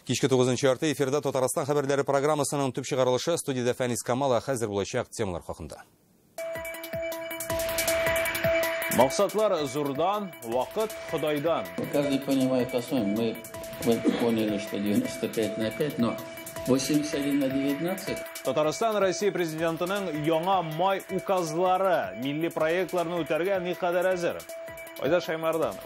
Кичке 9 арты эфирда Татарстан хабарлары программасының түп шығарылышы студияда Фәнис Камала хәзер булачак темалар хакында. Максатлар зурдан, вакыт Худайдан. Каждый понимает по-своему. Мы поняли, что 95 на 5, но 81 на 19. Татарстан Россия президентының яңа май указлары милли проектларны үтәргә никадәр әзер. Айдар Шаймарданов.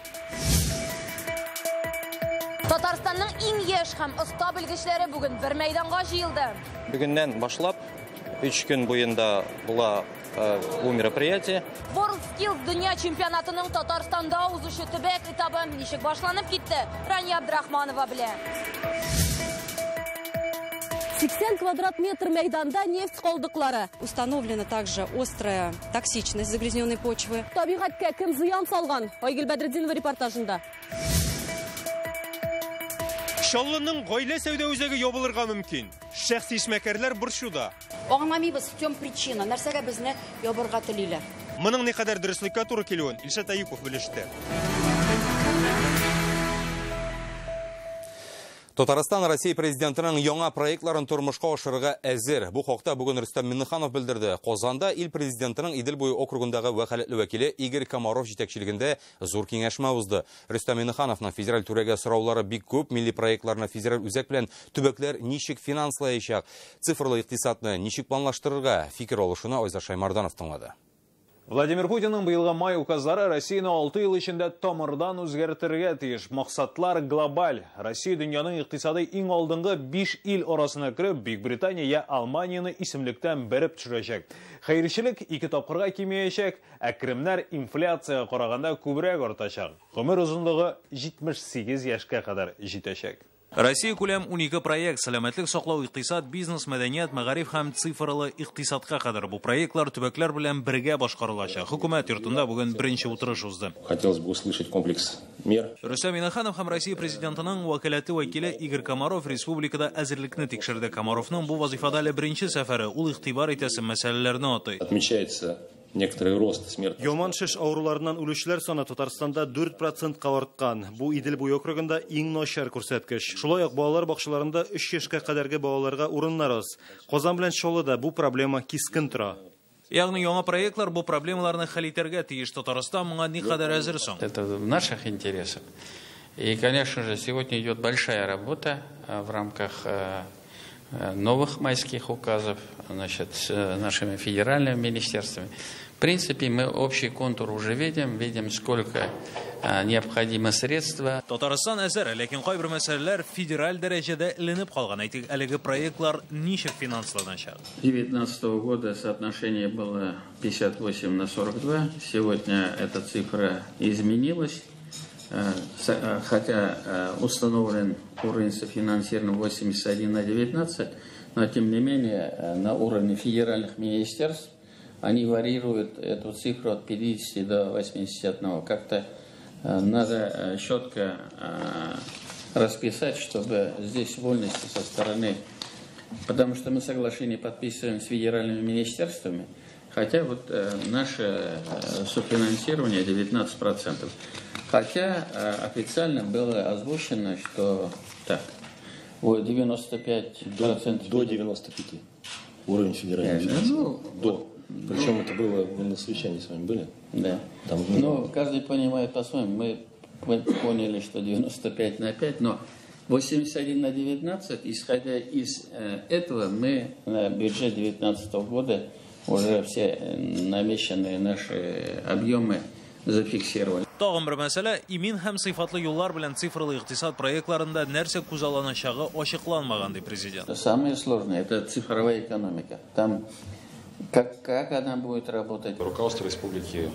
Татарстанның иң яшь һәм оста белгечләре бүген бер мәйданга җыелды. Бүгеннән башлап 3 көн буенда була бу мероприятие. WorldSkills дөнья чемпионатының Татарстанда узышы төбәк этабы ничек башланып китте? Рания Абдрахманова белә. 80 квадрат метр мәйданда нефть калдыклары. Установлена также острая токсичность загрязненной почвы. Табигатькә кем зыян салган? Айгөл Бәдретдинова репортажында. Шаллының гаилә сәүдә үзәге ябылырга мөмкин. Шәхси эшмәкәрләр борчуда. Аңламыйбыз, в чем причина, нәрсәгә безне ябырга телиләр. Моның никадәр дөреслеккә туры килүен Илшат Аюпов белеште. Татарстан Россия президентының яңа проектларын тормышка ашырырга әзер. Бу хакта бүген Рөстәм Миннеханов белдерде. Казанда ил президентының Идел буе округындагы вәкаләтле вәкиле Игорь Комаров җитәкчелегендә зур киңәшмә узды. Рөстәм Миннехановның федераль түрәгә сораулары бик күп, милли проектларны федераль үзәк белән төбәкләр ничек финанслаячак, цифрлы икътисадны ничек планлаштырырга фикер алышуны Айдар Шаймарданов тыңлады. Владимир Путинның быелгы май указлары Россияны 6 ел эчендә тамырдан үзгәртергә тиеш. Максатлар глобаль. Россия дөньяның икътисады иң алдынгы 5 ил арасына кереп, Бөекбритания я Алманияны исемлектән бәреп төшерәчәк. Хәерчелек 2 тапкырга кимәячәк, ә кремнәр инфляцияга караганда күбрәк артачак. Гомер озынлыгы 78 яшькә кадәр җитәчәк. Россия күләм 12 проект сәламәтлек саклау, икътисад, бизнес, мәдәният, мәгариф һәм цифрлы икътисадка кадәр бу проектлар төбәкләр белән бергә башкарылачак. Хөкүмәт йортында бүген беренче утырыш узды. Хотелось бы услышать комплекс мер. Рөстәм Миннеханов һәм Россия президентының вәкаләте вәкиле Игорь Комаров республикада әзерлекне тикшерде. Комаровның бу вазифада әле беренче сәфәре, ул игътибар итәсе мәсьәләләрне атый. Отмечается некоторый рост смерти. Яман шеш авыруларыннан үлүчеләр саны Татарстанда 4% арткан. Бу Идел буе округында иң начар күрсәткеч. Шулай ук балалар бакчаларында 3 яшькә кадәрге балаларга урыннар аз. Казан белән Чаллыда бу проблема кискен тора. Ягъни яңа проектлар бу проблемаларны хәл итәргә тиеш. Татарстан моңа никадәр әзер соң. Это в наших интересах. И, конечно же, сегодня идет большая работа в рамках новых майских указов, значит, с нашими федеральными министерствами. В принципе, мы общий контур уже видим, сколько необходимо средства. Татарстан әзер, ләкин кайбер мәсьәләләр федераль дәрәҗәдә эленеп калган. Әйтик, әлеге проектлар ничек финансланачак? 2019 года соотношение было 58 на 42. Сегодня эта цифра изменилась. Хотя установлен уровень софинансирования 81 на 19, но тем не менее на уровне федеральных министерств они варьируют эту цифру от 50 до 81. Как-то надо четко расписать, чтобы здесь вольности со стороны, потому что мы соглашение подписываем с федеральными министерствами, хотя вот наше софинансирование 19%. Хотя официально было озвучено, что так, 95%... До 95 уровень федерального. До. Причем это было, вы на совещании с вами были? Да. Там, каждый понимает по-своему. Мы поняли, что 95 на 5, но 81 на 19, исходя из этого, мы на бюджет 2019 года уже все намеченные наши объемы зафиксировали. Тагын бер мәсьәлә, имин һәм сыйфатлы юллар белән цифрлы икътисад проектларында нәрсә күзалланачагы ачыкланмаган ди президент. Самое сложное это цифровая экономика. Там как она будет работать? Руководство республики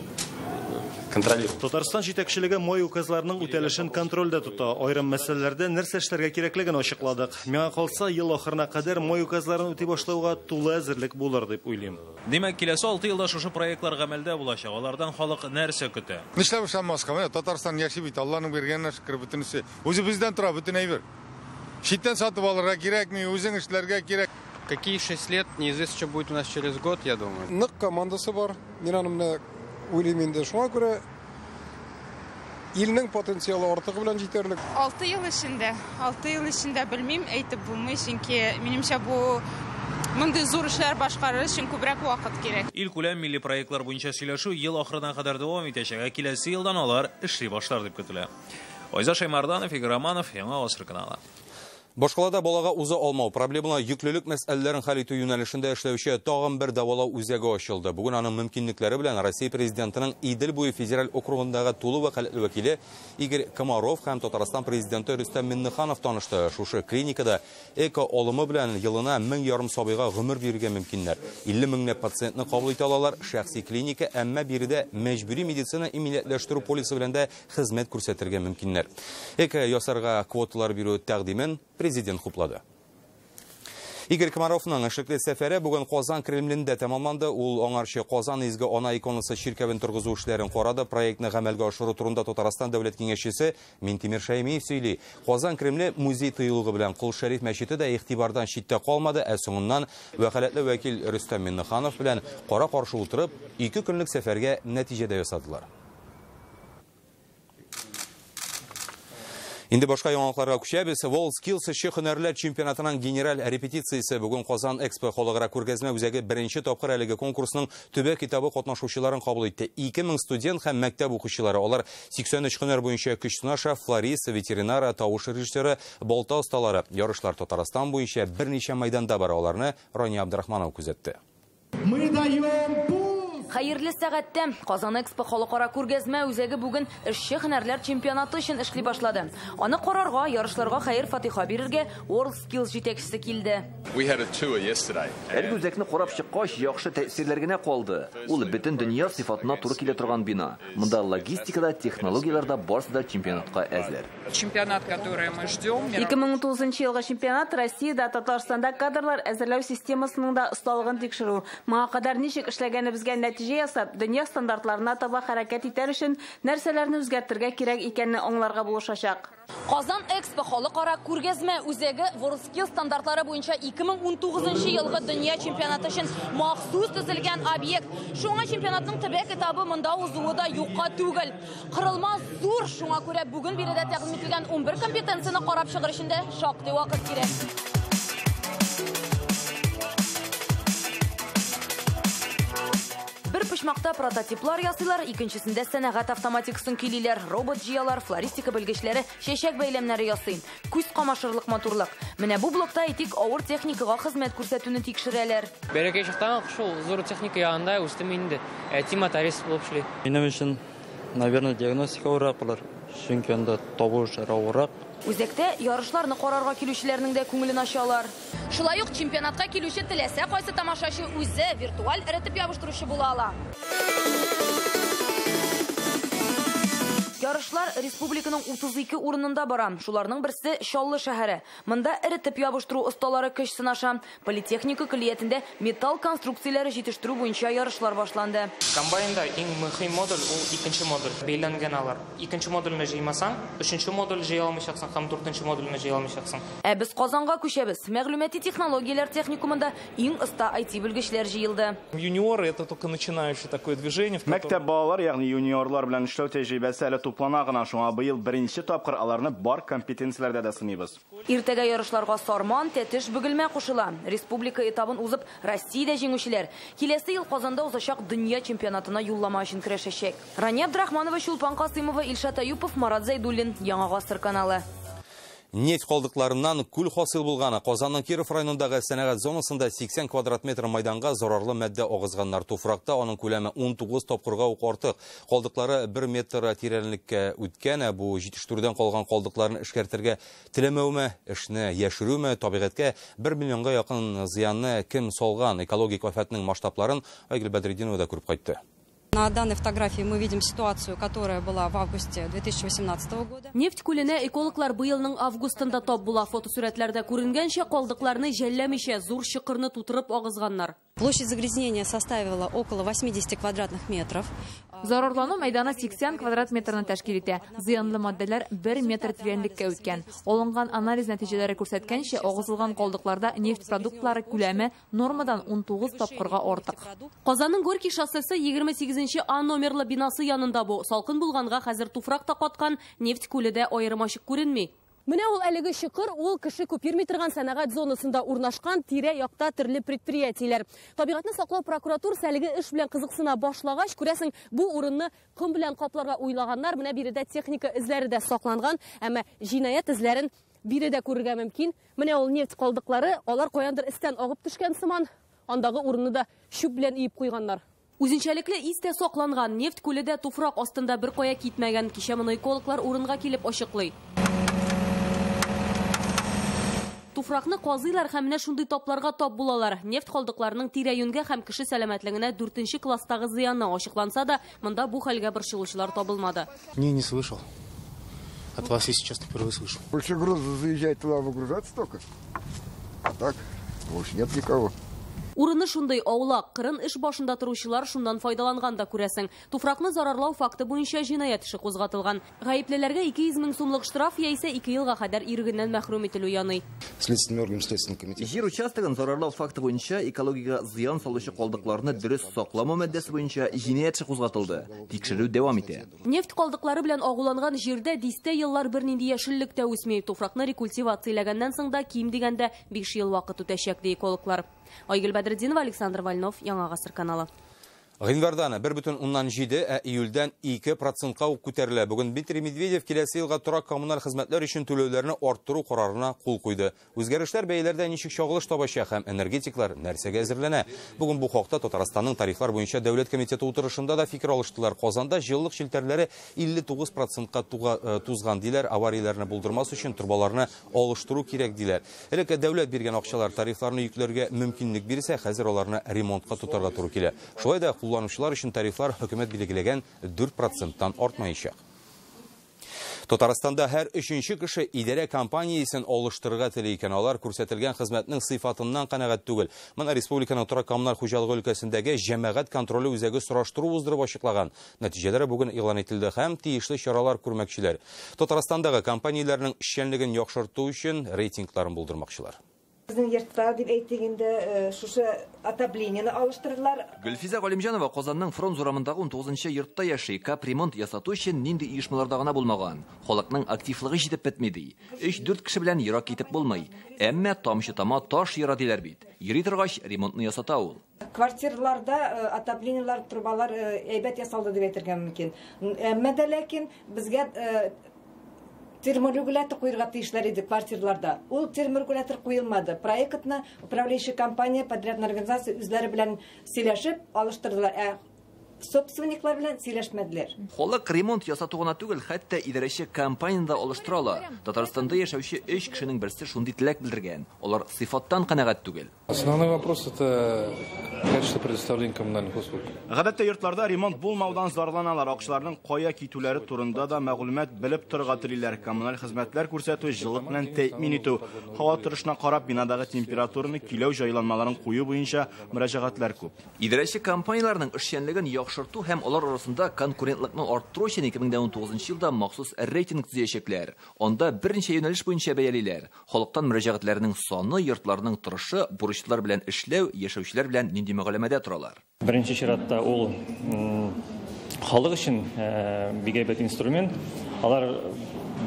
контролирует. Татарстан җитәкчелеге май указларының үтәлешен контрольдә тота. Айрым мәсьәләләрдә нәрсә эшләргә кирәклеген ачыкладык. Миңа калса, ел ахырына кадәр май указларын үти башлауга тулы әзерлек булыр дип уйлыйм. Димәк, киләсе 6 елда шушы проектлар гамәлдә булачак. Алардан халык нәрсә көтә? Нишләп ушамаска? Татарстан яши бит, Алланың бергәненә шөкер бөтенесе. Үзе бездән тора, бөтен әйбер. Читтән сатып алырга кирәкми, үзең эшләргә кирәк. Какие 6 лет, неизвестно, что будет у нас через год, я думаю. Нык командасы бар. Мин аны уйлыйм инде. Шуңа күрә Илнең потенциалы артыгы белән җитәрлек. 6 ел эчендә белмим, әйтеп булмый, чөнки минемчә бу мондый зур эшләр башкарыр өчен күбрәк вакыт кирәк. Илкүләм милли проектлар буенча сөйләшү ел ахырына кадәр дәвам итәчәк, киләсе елдан алар эшли башлар дип көтелә. Айза Шаймарданов, Игорь Романов, Яңа Гасыр каналы. Башкалада балага уза алмау проблемалы yüklелек мәсьәләләрен хәл итү юнәлешендә эшләүче тагын бер дәвалау үзәге ачылды. Бүген аның мөмкинлекләре белән Россия президентының Идел буе федераль округындагы тулы вәкаләтле вәкиле Игорь Комаров һәм Татарстан президенты Рөстәм Миннеханов танышты. Шушы клиникада эко-олымы белән елына 1000 ярым сабыйга гомер бирергә мөмкиннәр. 50 меңләп пациентны кабул итә алалар. Шәхси клиника, әмма биредә мәҗбүри медицина иминиятләштерү полисы белән дә хезмәт күрсәтергә мөмкиннәр. Эко ясарга квоталар бирү тәкъдимен президент хуплады. Игорь Комаровның эшлекле сәфәре бүген Казан Кремлендә тәмамланды. Ул аңарчы Казан изге ана иконасы ширкәвен торгызу эшләрен карады. Проектны гамәлгә ашыру турында Татарстан дәүләт киңәшчесе Минтимер Шәймиев сөйли. Казан Кремле музей тыюлыгы белән Кол Шәриф мәчете дә игътибардан читтә калмады. Соңыннан вәкаләтле вәкил Рөстәм Миннеханов белән кара-каршы утырып, 2 көнлек сәфәргә нәтиҗәдә ясадылар. Инде башка яңалыкларга күчәбез. WorldSkills эшче һөнәрләр чемпионатының генераль репетициясе бүген Казан Экспо халыкара күргәзмә үзәге беренче тапкыр әлеге конкурсның төбәк этабы катнашучыларын кабул итте. 2000 студент һәм мәктәп укучылары. Алар 83 һөнәр буенча көч сынаша, флорист, ветеринар, тавыш режиссеры, балта осталары. Ярышлар Татарстан буенча берничә майданда бара. Аларны Рания Абдрахманов күзәтте. Мы даем Хәерле сәгатьтә Казан Экспо халыкара күргәзмә үзәге бүген эшче һөнәрләр чемпионаты өчен эшли башлады. Аны карарга, ярышларга хәер фатиха бирергә WorldSkills җитәкчесе килде. Әлеге үзәкне карап чыккач, яхшы тәэсирләр генә калды. Ул бөтен дөнья сыйфатына туры килә торган бина. Монда логистикада, технологияларда барысы да чемпионатка әзер. Чемпионат, который мы ждем. 2009 елгы чемпионат Россиядә, Татарстанда кадрлар әзерләү системасының да осталыгын тикшерү. Моңа кадәр ничек эшләгәнебезгә нәтиҗә ясап, дөнья стандартларына таба хәрәкәт итәр өчен нәрсәләрне үзгәртергә кирәк икәнне аңларга булышачак. Казан Экспо халыкара күргәзмә үзәге WorldSkills стандартлары буенча 2019 елгы дөнья чемпионаты өчен махсус төзелгән объект. Шуңа чемпионатның төбәк этабы монда узуы да юкка түгел. Кырылма зур, шуңа күрә бүген биредә тәкъдим ителгән 11 компетенцияны карап чыгыр өчен дә шактый вакыт кирәк. Бер пышмакта прототиплар ясыйлар, икенчесендә сәнәгать автоматикасын көйлиләр, робот җыялар, флористика белгечләре чәчәк бәйләмнәре ясый. Күз камашырлык матурлык. Менә бу блокта этик авыр техникага хезмәт күрсәтүне тикшерәләр. Бәләкәй чактан шул зур техника ягында үстем инде. Тиматарис булып эшли. Минем өчен, наверное, диагностика урак булыр. Чөнки анда табу эшләре авыррак. Үзәктә ярышларны карарга килүчеләрнең дә күңелен ачалар. Шулай ук чемпионатка килүче теләсә кайсы тамашачы үзе виртуаль эретеп ябыштыручы була ала. Ярышлар республиканың 32 урынында бара. Шуларның берсе Чаллы шәһәре. Монда эретеп ябыштыру осталары көч сынаша. Политехника көллиятендә металл конструкцияләре җитештерү буенча ярышлар башланды. Комбайнда иң мөһим модуль ул икенче модуль. Бәйләнгән алар. Икенче модульне җыймасаң, өченче модуль җыя алмаячаксың һәм дүртенче модульне җыя алмаячаксың. Без Казанга күчәбез. Мәгълүмати технологияләр техникумында иң оста IT белгечләр җыелды. Юниоры это только начинающее такое движение. Мәктәп балалар, ягъни юниорлар белән эшләү тәҗрибәсе әле туплана гына, шуңа быел беренче тапкыр аларны бар компетенцияләрдә дә сыныйбыз. Иртәгә ярышларга Сарман, Тәтеш, Бөгелмә кушыла. Республика этабын узып, Россиядә җиңүчеләр киләсе ел Казанда узачак дөнья чемпионатына юллама өчен көрәшәчәк. Рания Абдрахманова, Чулпан Касыймова, Илшат Аюпов, Марат Зайдуллин, Яңа Гасыр каналы. Нефть калдыкларыннан күл хасил булганы. Казанның Киров районындагы сәнәгать зонасында 80 квадрат метр майданга зарарлы мәддә агызганнар. Туфракта аның күләме 19 тапкырга ук артык. Калдыклары 1 метр тирәнлеккә үткән. Бу җитештерүдән калган калдыкларны эшкәртергә теләмәүме, эшне яшерүме, табигатькә 1 миллионга якын зыянны кем салган? Экологик афәтнең масштабларын Айгөл Бәдретдинова да күреп кайтты. На данной фотографии мы видим ситуацию, которая была в августе 2018 года. Нефть күленә экологлар быелның августында тап була. Фотосурәтләрдә күренгәнчә калдыкларны жәлләмичә зур чокырны тутырып агызганнар. Площадь загрязнения составила около 80 квадратных метров. Зарарлану майданы 80 квадрат метрны тәшкил итә. Зыянлы маддәләр 1 метр тирәнлеккә үткән. Алынган анализ нәтиҗәләре күрсәткәнчә, агызылган калдыкларда нефть продуктлары күләме нормадан 19 тапкырга артык. Казанның Горький шоссесы 28-нче А номерлы бинасы янында бу. Салкын булганга хәзер туфрак та каткан, нефть күледә аермачык күренми. Менә ул әлеге шикыр, ул кеше күп йөрми торган сәнәгать зонасында урнашкан тирә-якта төрле предприятиеләр. Табигатьне саклау прокуратурасы әлеге эш белән кызыксына башлагач, күрәсең, бу урынны ком белән капларга уйлаганнар, менә биредә техника эзләре дә сакланган, әмма җинаять эзләрен биредә күрергә мөмкин. Менә ул нефть калдыклары, алар каяндыр истән агып төшкән сыман, андагы урынны да чүп белән иеп куйганнар. Үзенчәлекле истә сакланган нефть күледә туфрак астында бер кая китмәгән, кичә моны экологлар урынга килеп ачыклый. Туфракны казыйлар һәм менә шундый тапларга тап булалар. Нефть калдыкларының тирә-юньгә һәм кеше сәламәтлегенә 4-нче класстагы зыяны ачыкланса да, монда бу хәлгә борчылучылар табылмады. Не слышал. От вас я сейчас впервые слышу. Больше груза заезжает туда, выгружаться только. А так, больше нет никого. Урыны шундай аулак, кырын эш башында торучылар шундан файдаланган да күрәсең. Туфракны зарарлау факты буенча җинаять эше кузгатылган. Гаеплеләргә 200 мең сумлык штраф яисә 2 елга кадәр ирегеннән мәхрүм ителү яный. Следственный орган, Следственный комитет. Җир участогын зарарлау факты буенча экологиягә зыян салучы калдыкларны дөрес сакламау мәддәсе буенча җинаять эше кузгатылды. Тикшерү дәвам итә. Нефть калдыклары белән агуланган җирдә дистә еллар бернинди яшеллек тә үсми. Туфракны рекультивацияләгәннән соң да ким дигәндә 5 ел вакыт үтәчәк ди экологлар. Айгөл Бәдретдинова, Александр Вольнов, Яңа Гасыр каналы. Гыйнвардан 1,7, июльдән 2%-ка ук күтәрелә. Бүген Дмитрий Медведев киләсе елга торак коммуналь хезмәтләр өчен түләүләрне арттыру карарына кул куйды. Үзгәрешләр бәяләрдә ничек чагылыш табачак һәм энергетиклар нәрсәгә әзерләнә? Бүген бу хакта Татарстанның тарифлар буенча дәүләт комитеты утырышында да фикер алыштылар. Казанда җылылык челтәрләре 59%-ка тузган диләр. Аварияләрне булдырмас өчен турбаларны алыштыру кирәк диләр. Элекке дәүләт биргән акчалар тарифларны йөкләргә мөмкинлек бирсә, хәзер аларны ремонтка тотарга туры килә. Шулай да кулланучылар өчен тарифлар хөкүмәт билгеләгән 4%-тан артмаячак. Татарстанда һәр 3нче кеше идарә компаниясен алыштырырга тели икән. Алар күрсәтелгән хезмәтнең сыйфатыннан канәгать түгел. Моны республиканың торак коммуналь хуҗалыгы өлкәсендәге җәмәгать контроле үзәге сораштыру уздырып ачыклаган. Нәтиҗәләре бүген игълан ителде һәм тиешле чаралар күрмәкчеләр. Татарстандагы компанияләрнең эшчәнлеген яхшырту өчен рейтингларын булдырмакчылар. Bizning yurtda deb aytganda шушы отоплениене алыштырдылар. Гөлфиза Галимҗанова Казанның фронт урамындагы 19-нчы йортта яши. Капремонт ясату өчен нинди оешмаларда гына булмаган. Халыкның активлыгы җитеп бетми ди. 3-4 кеше белән ерак китеп булмый. Әмма тамчы тама таш яра диләр бит. Йөри торгач ремонтны ясата ул. Квартираларда отоплениелар, трубалар әйбәт ясалды дип әйтергә мөмкин. Әмма дә ләкин безгә терморегулятор куйырга тиешләр иде квартираларда. Ул терморегулятор куелмады. Проектны управляющая компания, подрядная организация үзләре белән сөйләшеп алыштырдылар. Собственниклар белән сөйләшмәделәр. Халык ремонт ясату гына түгел, хәтта идарәче компанияда алыштырала. Татарстанда яшәүче 3 кешенең берсе шундый теләк белдергән. Алар сыйфаттан канәгать түгел. Основной вопрос это качество предоставления коммунальных услуг. Гадәттә йортларда ремонт булмаудан зарланалар. Акчаларның кая китүләре турында да мәгълүмат белеп торырга телиләр. Коммуналь хезмәтләр күрсәтү, җылылык белән тәэмин итү, һава торышына карап бинадагы температураны киләү җайланмаларын кую буенча мөрәҗәгатьләр күп. Идарәче компанияларның эшчәнлеген яхшырту һәм алар арасында конкурентлыкны арттыру өчен 2019 елда махсус рейтинг төзәячәкләр. Анда берничә юнәлеш буенча бәялиләр. Халыктан мөрәҗәгатьләрнең саны, йортларның торышы, бурычлар белән эшләү, яшәүчеләр белән нинди мәгълүматта торалар. Беренче чиратта ул халык өчен бик әйбәт инструмент. Алар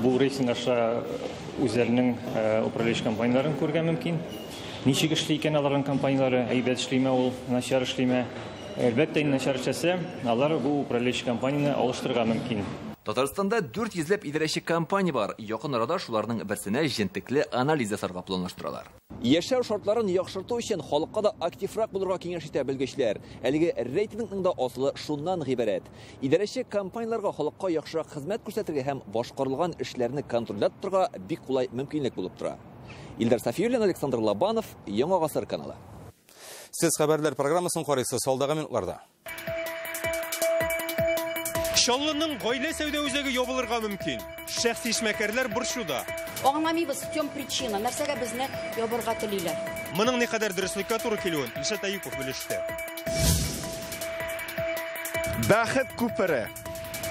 бу рейтинг аша үзләренең управляющий компанияларын күрергә мөмкин. Ничек эшли икән аларның компаниялары, әйбәт эшлиме ул, начар эшлиме? Әлбәттә, начар эшләсә, алар бу управляющий компанияне алыштырырга мөмкин. Татарстанда 400 идарәче компания бар. Якын арада шуларның берсенә җентекле анализ ясарга планлаштыралар. Яшәү шартларын яхшырту өчен халыкка да активрак булырга киңәш итә белгечләр. Әлеге рейтингның да асылы шуннан гыйбарәт. Идарәче компанияларга халыкка яхшырак хезмәт күрсәтергә һәм башкарылган эшләрне контрольләп торырга бик кулай мөмкинлек булып тора. Илдар Сафиуллин, Александр Лобанов, Яңа Гасыр каналы. Сез хәбәрләр программасын карыйсыз алдагы минутларда. Чаллының гаилә сәүдә үзәге ябылырга мөмкин. Шәхси эшмәкәрләр борчуда. Аңламыйбыз, в чем причина, нәрсәгә безне ябырга телиләр. Мұның не қадар дұрыслыққа туры келуін Илшат Аюпов білішті. Бәхет күпірі.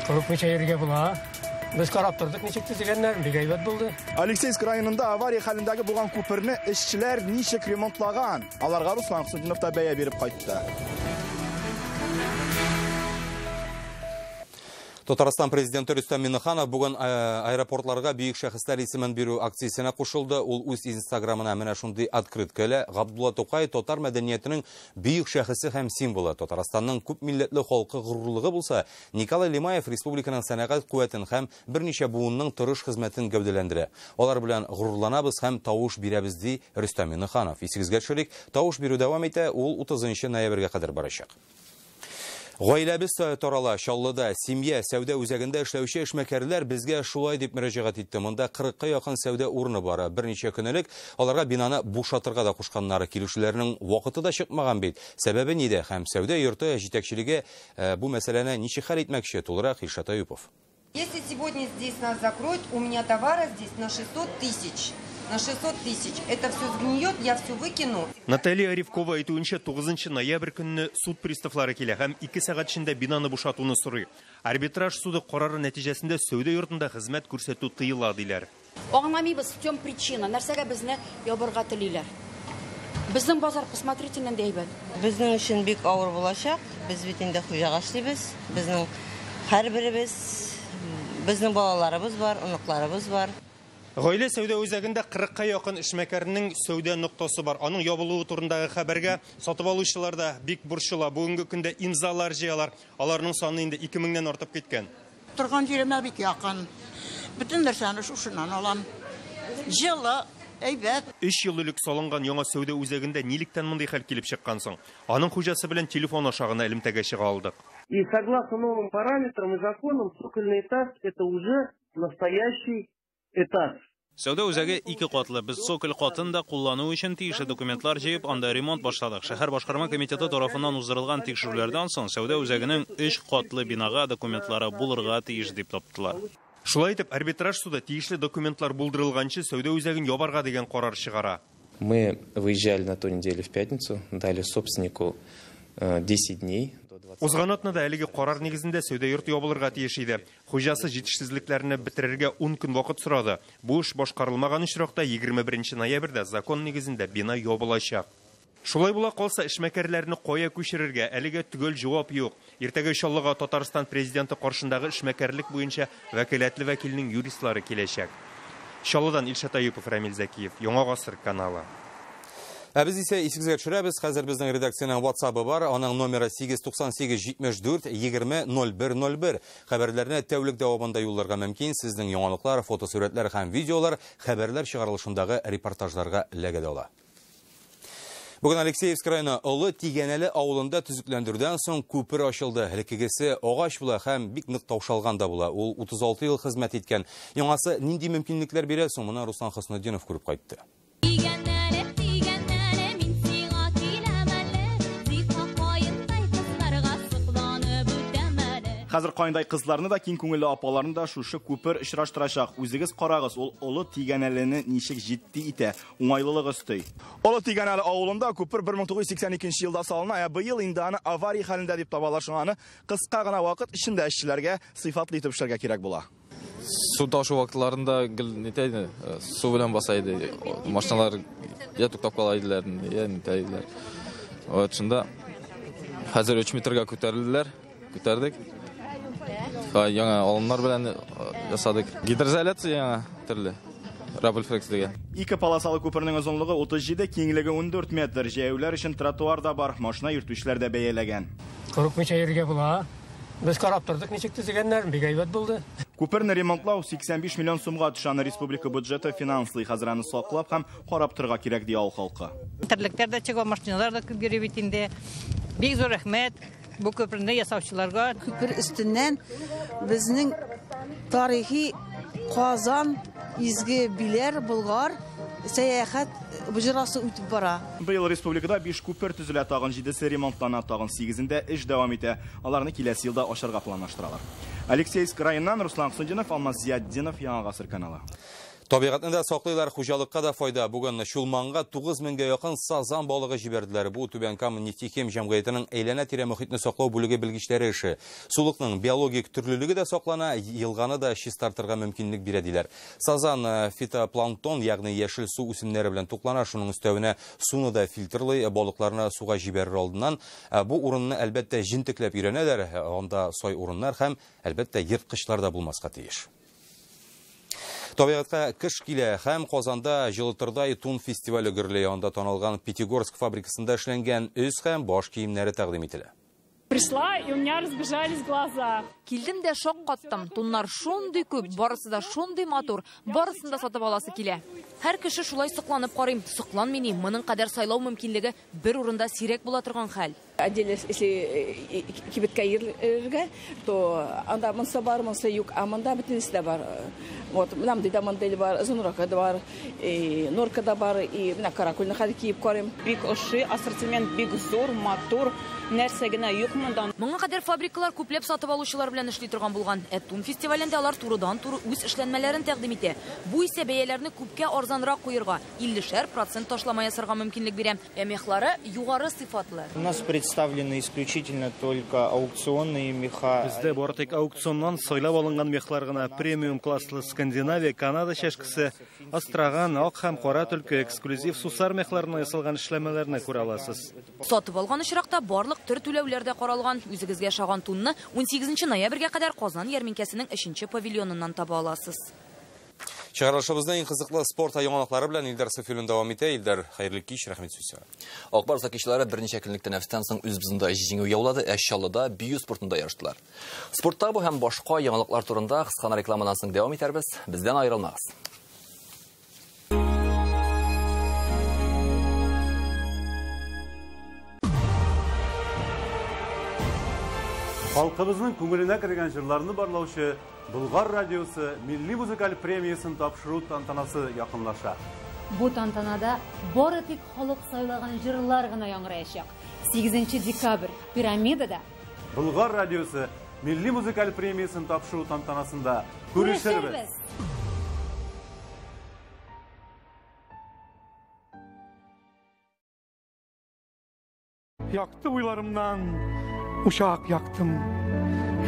Құрып мече ерге бұла. Біз қарап тұрдық, нешек түзігенлер, бігайбет болды. Алексейск районында авария халіндегі болған көпірні ішчілер нешек ремонтлаған. Аларға Руслан Құсудинов та бәйе беріп қайтты. Татарстан президенті Рустам Минниханов бүгін аэропортларға бүйік шәхістер есімін беру акциясына қошылды. Ол өз инстаграмына менә шундай открыткале Ғабдулла Тоқай татар мәдәниятының бүйік шәхесі һәм символы. Татарстанның күп милләтле халқы ғұрурлығы булса, Николай Лимаев республиканың сәнәгать куәтен һәм берничә буынның тырыш хезмәтен гәүдәләндерә. Алар белән ғұрурланабыз һәм тавыш бирәбез ди Рустам Минниханов. Исегезгә төшерик, тавыш бирү дәвам итә, ул 30 ноябрьгә кадәр барачак. Гаиләбез тарала Чаллыда семья сәүдә үзәгендә эшләүче эшмәкәрләр безгә шулай дип мөрәҗәгать итте. Монда 40-ка якын сәүдә урыны бар. Берничә көнлек аларга бинаны бушатырга да кушканнары, килүчеләрнең вакыты да чыкмаган бит. Сәбәбе нидә? Һәм сәүдә йорты җитәкчелеге бу мәсьәләне ничек хәл итмәкче? Тулырак Илшат Аюпов. Если сегодня здесь нас закроют, у меня товара здесь на 600 тысяч. На 600 тысяч. Это все сгниет, я все выкину. Наталья Ревкова әйтүенчә 9 ноябрь көнне суд приставлары килә һәм 2 сәгать эчендә бинаны бушатуны сорый. Арбитраж суды карары нәтиҗәсендә сәүдә йортында хезмәт күрсәтү тыела диләр. Аңламыйбыз, в чем причина? Нәрсәгә безне ябырга телиләр? Безнең базар посмотрите нинди әйбәт. Безнең өчен бик авыр булачак. Без бит инде хуҗага эшлибез. Безнең һәрберебез, безнең балаларыбыз бар, оныкларыбыз бар. Гаилә сәүдә үзәгендә 40-ка якын эшмәкәрнең сәүдә ноктасы бар. Аның ябылуы турындагы хәбәргә сатып алучылар да бик борчыла. Бүгенге көндә имзалар җыялар. Аларның саны инде 2000-нән артып киткән. Торган җиремә бик якын. Бөтен нәрсәне шушыннан алам. Җылы, әйбәт. 3 ел элек салынган яңа сәүдә үзәгендә нилектән мондый хәл килеп чыккан соң? Аның хуҗасы белән телефон ашагына элемтәгә чыга алдык. И согласно новым параметрам и законам, цокольный этаж – это уже настоящий этаж. Сәүдә үзәге 2 катлы. Без цоколь катын да куллану өчен тиешле документлар җыеп, анда ремонт башладык. Шәһәр башкарма комитеты тарафыннан уздырылган тикшерүләрдән соң сәүдә үзәгенең 3 катлы бинага документлары булырга тиеш дип таптылар. Шулай итеп, арбитраж суда тиешле документлар булдырылганчы сәүдә үзәген ябарга дигән карар чыгара. Мы выезжали на той неделе в пятницу, дали собственнику 10 дней. Узган атнада әлеге карар нигезендә сәүдә йорты ябылырга тиеш иде. Хуҗасы җитешсезлекләрне бетерергә 10 көн вакыт сорады. Бу эш башкарылмаган очракта 21 ноябрьдә закон нигезендә бина ябылачак. Шулай була калса, эшмәкәрләрне кая күчерергә әлегә төгәл җавап юк. Иртәгә Чаллыга Татарстан президенты каршындагы эшмәкәрлек буенча вәкаләтле вәкилнең юристлары киләчәк. Чаллыдан Илшат Аюпов, Рамил Зәкиев, Яңа гасыр каналы. Біз исә исегезгә төшерәбез. Хәзер безнең редакциянең WhatsApp-ы бар. Аның номеры 89874200101. Хәбәрләрне тәүлек дәвамында юлларга мөмкин. Сезнең яңалыклар, фотосурәтләр һәм видеолар хәбәрләр чыгарылышындагы репортажларга эләгә ала. Бүген Алексеевск районы Олы Тигәнәле авылында төзекләндерүдән соң күпер ачылды. Элеккегесе агач була һәм бик нык таушалган да була. Ул 36 ел хезмәт иткән. Яңасы нинди мөмкинлекләр бирә соң? Моны Руслан Хөснетдинов күреп кайтты. Хәзер кайындай кызларны да, киң күңелле апаларны да шушы күпер очраштырачак. Үзегез карагыз, ул Олы Тигәнәлене ничек җитди итә, уңайлылык өсти. Олы Тигәнәле авылында күпер 1982 елда салына, быел инде аны авария хәлендә дип табалар. Шуңа кыска гына вакыт эчендә эшчеләргә сыйфатлы итеп эшләргә кирәк була. Су ташу вакытларында нитәйде, су белән басайды. Машиналар я туктап кала иделәр, я нитәйделәр. Вот шунда хәзер 3 метрга күтәрелделәр, күтәрдек. Яңа алымнар белән ясадык. Гидроизоляция яңа төрле. Рабельфлекс дигән. 2 полосалы күпернең озынлыгы 37, киңлеге 14 метр. Җәяүләр өчен тротуар да бар, машина йөртүчеләр дә бәяләгән. Корып мичә ергә була. Без карап тордык, ничек төзегәннәр, бик әйбәт булды. Күперне ремонтлау 85 миллион сумга төшән. Республика бюджеты финанслый хәзрәне саклап һәм карап торырга кирәк ди авыл халкы. Терлектәр дә чыга, машиналар да килгән бит инде. Бик зур рәхмәт. Бу күперне ясаучыларга. Күпер өстеннән безнең тарихи Казан, изге Биләр, Болгар сәяхәт буҗрасы үтеп бара. Быел республикада 5 күпер төзелә, тагын 7-се ремонтлана, тагын 8-ендә эш дәвам итә. Аларны киләсе елда ачарга планлаштыралар. Алексеевск районыннан Руслан Құсудинов, Алмаз Зиятдинов, Яңа гасыр каналы. Табиғатны да саклыйлар, хуҗалыкка да файда. Бүген Шулманга 9000 га якын сазан балыгы җибәрделәр. Бу Түбән Кама нефтехим җәмгыятенең әйләнә-тирә мөхитне саклау бүлеге белгечләре эше. Сулыкның биологик төрлелеге дә саклана, елганы да чистартырга мөмкинлек бирә диләр. Сазан фитопланктон, ягъни яшел су үсемнәре белән туклана, шуның өстәвенә суны да фильтрлый, балыкларны суга җибәрер алдыннан бу урынны әлбәттә җентекләп өйрәнәләр. Анда сай урыннар һәм әлбәттә ерткычлар да булмаска тиеш. Табиғатқа кыш килә һәм Казанда Жылытырдай тун фестивале гөрләй. Анда танылган Пятигорск фабрикасында эшләнгән өс һәм баш киемнәре тәкъдим ителә. Пришла, и у меня разбежались глаза. Килдем дә шок каттым. Туннар шундый күп, барысы да шундый матур, барысын да сатып аласы килә. Һәр кеше шулай сокланып карыйм. Сокланмыйни, моның кадәр сайлау мөмкинлеге бер урында сирәк була торган хәл. Отдельно, если кибеткә йөрергә, то анда монсы бар, монсы юк, а монда бөтенесе дә бар. Вот, менә монда модель бар, зонрака да бар, норка да бар, и менә каракульны хәл киеп карыйм. Бик ошый, ассортимент бик зур, матур, нәрсә генә юк монда. Моңа кадәр фабрикалар күпләп сатып алучылар белән эшли торган булган. Тун фестивалендә алар турыдан-туры үз эшләнмәләрен тәкъдим итә. Бу исә бәяләрне күпкә арзанрак куярга, 50% ташлама ясарга мөмкинлек бирә. Мехлары югары сыйфатлы. У нас представлены исключительно только аукционные меха. Бездә бары тик аукционнан сайлап алынган мехлар гына, премиум класслы Скандинавия, Канада чәшкесе, Астраган, ак һәм кара төлке эксклюзив сусар мехларына ясалган эшләмәләрне күрә аласыз. Сатып алган очракта барлык төр түләүләр дә каралган. Үзегезгә шаган тунны 18 ноябрьгә кадәр Казан ярминкәсенең 3-нче павильоныннан таба аласыз. Чыгарылышыбызда иң кызыклы спорт яңалыклары белән Илдар Софиуллин дәвам итә. Илдар, хәерле кич, рәхмәт сүз. Акбар закичлары берничә көнлек тәнәфестән соң үз бизендә җиңү яулады, Чаллыда бию спортында ярыштылар. Спортта бу һәм башка яңалыклар турында кыска рекламадан соң дәвам итәрбез. Бездән аерылмагыз. Халкыбызның күңеленә кергән җырларны барлаучы Болгар радиосы милли музыкаль премиясын тапшыру тантанасы якынлаша. Бу тантанада бары тик халык сайлаган җырлар гына яңгыраячак. 8 декабрь пирамидада Болгар радиосы милли музыкаль премиясын тапшыру тантанасында күрешербез. Yaktı uylarımdan uşak yaktım.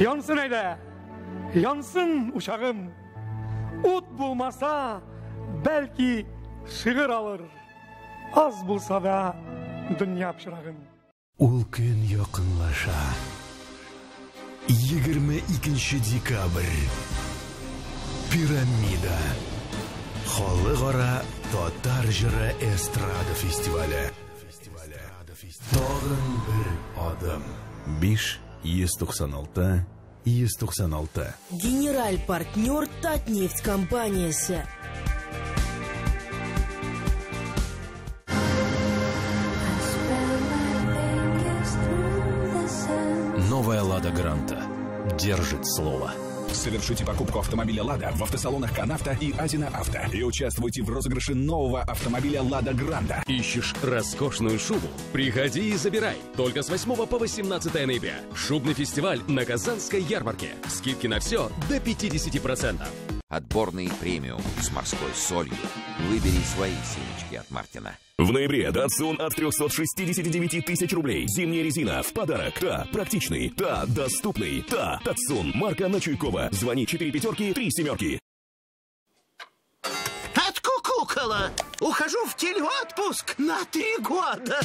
Yansın eyle, yansın uşağım. Ut bulmasa belki şığır alır. Az bulsa da dünya pişirağım. Ул көн якынлаша. 22 декабрь. Пирамида. Халыкара татар җыры эстрада фестивале. Тагын бер адым. 5-196-196. Генераль партнер Татнефть компаниясе. Новая Лада Гранта держит слово. Совершите покупку автомобиля «Лада» в автосалонах «Канавто» и «Азина Авто» и участвуйте в розыгрыше нового автомобиля «Лада Гранта». Ищешь роскошную шубу? Приходи и забирай. Только с 8 по 18 ноября. Шубный фестиваль на Казанской ярмарке. Скидки на все до 50%. Отборный премиум с морской солью. Выбери свои семечки от Мартина. В ноябре Datsun от 369 тысяч рублей. Зимняя резина в подарок. Та практичный, та доступный, та Datsun. Марка на Чуйкова. Звони 4 пятерки 3 семерки. Откукукала! Ухожу в телеотпуск на 3 года!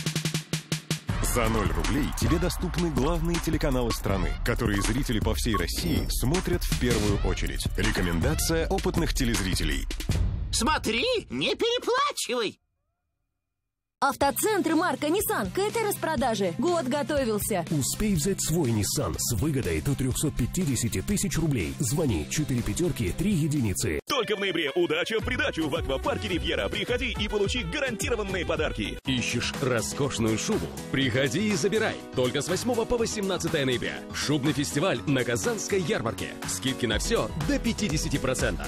За 0 рублей тебе доступны главные телеканалы страны, которые зрители по всей России смотрят в первую очередь. Рекомендация опытных телезрителей. Смотри, не переплачивай! Автоцентр марка Nissan к этой распродаже год готовился. Успей взять свой Nissan с выгодой до 350 тысяч рублей. Звони 4 пятерки 3 единицы. Только в ноябре удача в придачу в аквапарке «Ривьера». Приходи и получи гарантированные подарки. Ищешь роскошную шубу? Приходи и забирай. Только с 8 по 18 ноября. Шубный фестиваль на Казанской ярмарке. Скидки на все до 50%.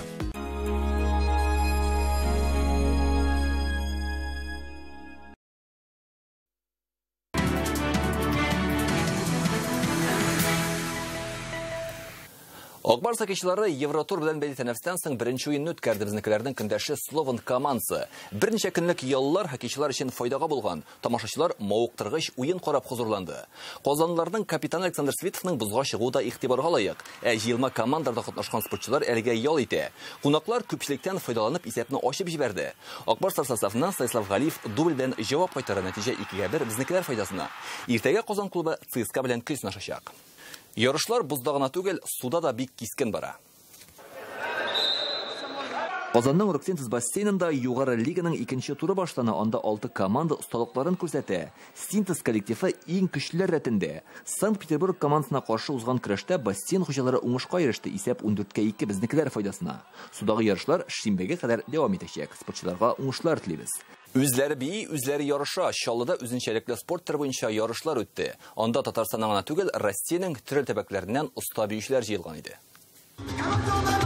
Акбар сакичлары Евротур белән бәйле тәнәфестән соң беренче уенны үткәрде безнекеләрнең көндәше Слован командасы. Берничә көнлек яллар хоккейчылар өчен файдага булган. Тамашачылар мавыктыргыч уен карап хузурланды. Казанлыларның капитаны Александр Световның бузга чыгуы да игътибарга лаек. Җыелма командаларда катнашкан спортчылар әлегә ял итә. Кунаклар күпчелектән файдаланып исәпне ачып җибәрде. Акбар составыннан Сайслав Галиев дубль белән җавап кайтара, нәтиҗә 2-1 безнекеләр файдасына. Иртәгә Казан клубы ЦСКА белән көч сынашачак. Ярышлар бузда гына түгел, суда да бик кискен бара. Казанның Роксинтез бассейнында югары лиганың 2нче туры башлана, анда 6 команда осталыкларын күрсәтә. Синтез коллективы иң көчлеләр рәтендә. Санкт-Петербург командасына каршы узган көрәштә бассейн хуҗалары уңышка иреште, исәп 14-2 безнекеләр файдасына. Судагы ярышлар шимбәгә кадәр дәвам итәчәк. Спортчыларга уңышлар телибез. Үзләре бии, үзләре ярыша. Чаллыда үзенчәлекле спорт төре буенча ярышлар үтте. Анда Татарстаннан гына түгел, Россиянең төрле төбәкләреннән оста биючеләр җыелган иде.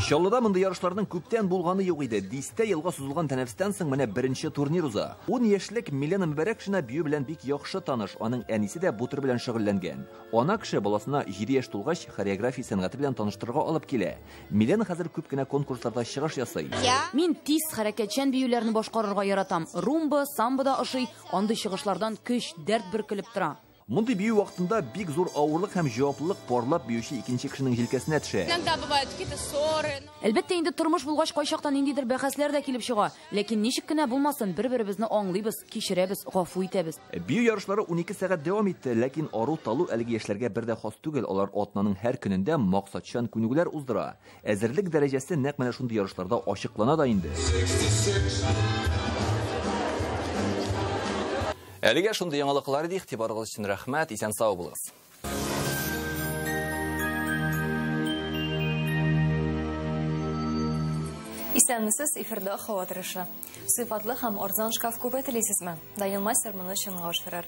Чаллыда монда ярышларның күптән булганы юк иде. 10 елга сузылган тәнәфестән соң менә беренче турнир уза. 10 яшьлек Милена Мөбәрәкшина бию белән бик яхшы таныш. Аның әнисе дә бу төр белән шөгыльләнгән. Ана кеше баласына 7 яшь тулгач хореография сәнгате белән таныштырырга алып килә. Милена хәзер күп кенә конкурсларда чыгыш ясый. Мин тиз хәрәкәтчән биюләрне башкарырга яратам. Румба, самбо да ошый, андый чыгышлардан көч, дәрт бөркелеп тора. Мондый бию вакытында бик зур авырлык һәм җаваплылык парлап биюче икенче кешенең җилкәсенә төшә. Әлбәттә, инде тормыш булгач кайчактан ниндидер бәхәсләр дә килеп чыга. Ләкин ничек кенә булмасын, бер-беребезне аңлыйбыз, кичерәбез, гафу итәбез. Бию ярышлары 12 сәгать дәвам итте, ләкин ару-талу әлеге яшьләргә бер дә хас түгел. Алар атнаның һәр көнендә максатчан күнегүләр уздыра. Әзерлек дәрәҗәсе нәкъ менә шундый ярышларда ачыклана да инде. Әлегә шундый яңалыклар иде, игътибарыгыз өчен рәхмәт, исән сау булыгыз. Исәнмесез, эфирда һава торышы. Сыйфатлы һәм арзан шкаф күбәйтелисезме? Данил Мастер моны чынга ашырыр.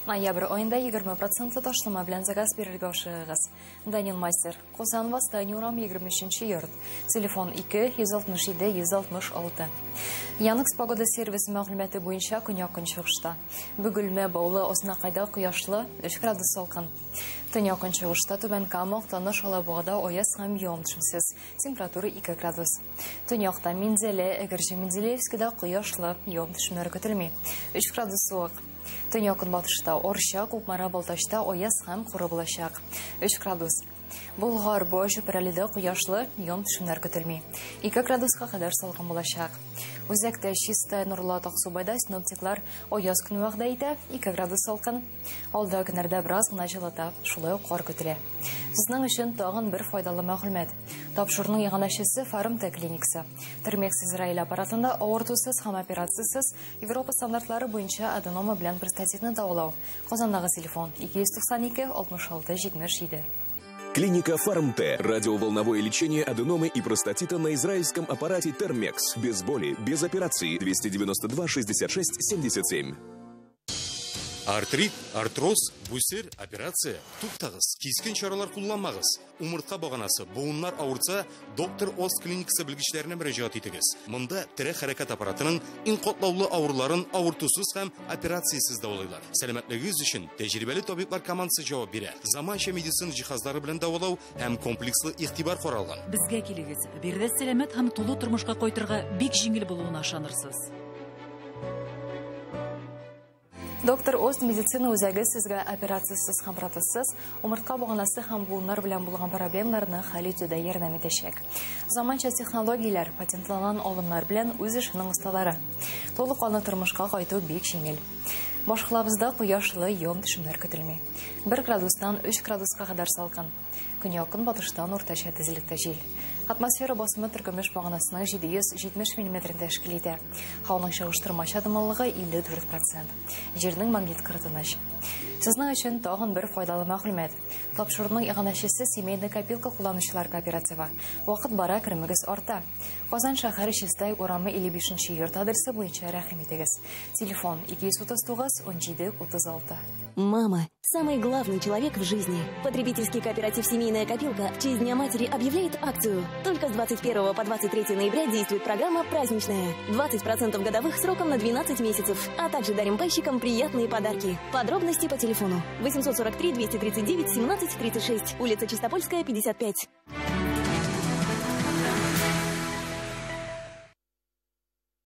Ноябрь айында 20% ташлама белән заказ бирергә ашыгыгыз. Данил Мастер, Казан Восстание урам 23-нче йорт. Телефон 2-167-166. Янык погода сервисы мәгълүматы буенча көньяк чыгышта. Бөгелмә баулы Ознакайда кояшлы 3 градус салкын. Төньяк чыгышта Түбән Кама, Таныш, Алабугада аяз һәм явым-төшемсез. Температура 2 градус. Төньякта Минзәле, Әгерҗе Мензелевскида кояшлы, явым-төшемнәр көтелми. 3 градус суык. Төньяк батышта Орча, Кукмара, Балтачта аяз һәм куры булачак. 3 градус. Болгар Бош Перәлидә кояшлы, явым-төшемнәр көтелми. 2 градуска кадәр салкын булачак. Үзәктә Чистая, Нурлат, Аксубайда синоптиклар аяз көн вәгъдә итә, 2 градус салкын. Алда көннәрдә бераз гына җылыта, шулай ук кар көтелә. Сезнең өчен тагын бер файдалы мәгълүмат. Тапшырның яңанашысы Фармта клиникасы. Термекс Израиль аппаратында авыртусыз һәм операциягез Европа стандартлары буенча аденома белән простатитны дәвалау. Казандагы телефон 292 66 77. Клиника Фармте. Радиоволновое лечение аденомы и простатита на израильском аппарате Термекс. Без боли, без операции. 292 66 77. Артрит, артроз, бүсер, операция. Туктагыз, кискен чаралар кулланмагыз. Умыртка баганасы, буыннар авырса, доктор Оз клиникасы белгечләренә мөрәҗәгать итегез. Монда тирә хәрәкәт аппаратының иң катлаулы авырларын авыртусыз һәм операциясыз дәвалыйлар. Сәламәтлегегез өчен тәҗрибәле табиблар командасы җавап бирә. Заманча медицина җиһазлары белән дәвалау һәм комплекслы игътибар каралган. Безгә килегез. Бирдә сәламәт һәм тулы тормышка кайтырга бик җиңел булуына ышанырсыз. Доктор Оз медицина үзәге сезгә операциясыз һәм протезсыз, умыртка баганасы һәм буыннар белән булган проблемаларны хәл итүдә ярдәм итәчәк. Заманча технологияләр, патентланган алымнар белән үз эшенең осталары. Толык аны тормышка кайту бик җиңел. Башкалабызда кояшлы, явым-төшемнәр көтелми. 1 градустан 3 градуска кадәр салкын. Көньяк батыштан уртача тизлектә җил. Атмосфера басымы Төркемеш баганасының 770 мм тәшкил итә. Һаваның чагыштырмача дымлылыгы 54%. Җирнең магнит кыртыныч. Сезнең өчен тагын бер файдалы мәгълүмат. Тапшырның иганәчесе семейный копилка кулланучылар кооперативы. Вакыт бара кремегез арта. Казан шәһәре Чистай урамы 55-нче йорт адресы буенча рәхим итегез. Телефон 239 17 36. Мама – самый главный человек в жизни. Потребительский кооператив «Семейная копилка» в честь Дня матери объявляет акцию. Только с 21 по 23 ноября действует программа «Праздничная». 20% годовых сроком на 12 месяцев. А также дарим пайщикам приятные подарки. Подробности по телефону 843 239 17 36. Улица Чистопольская, 55.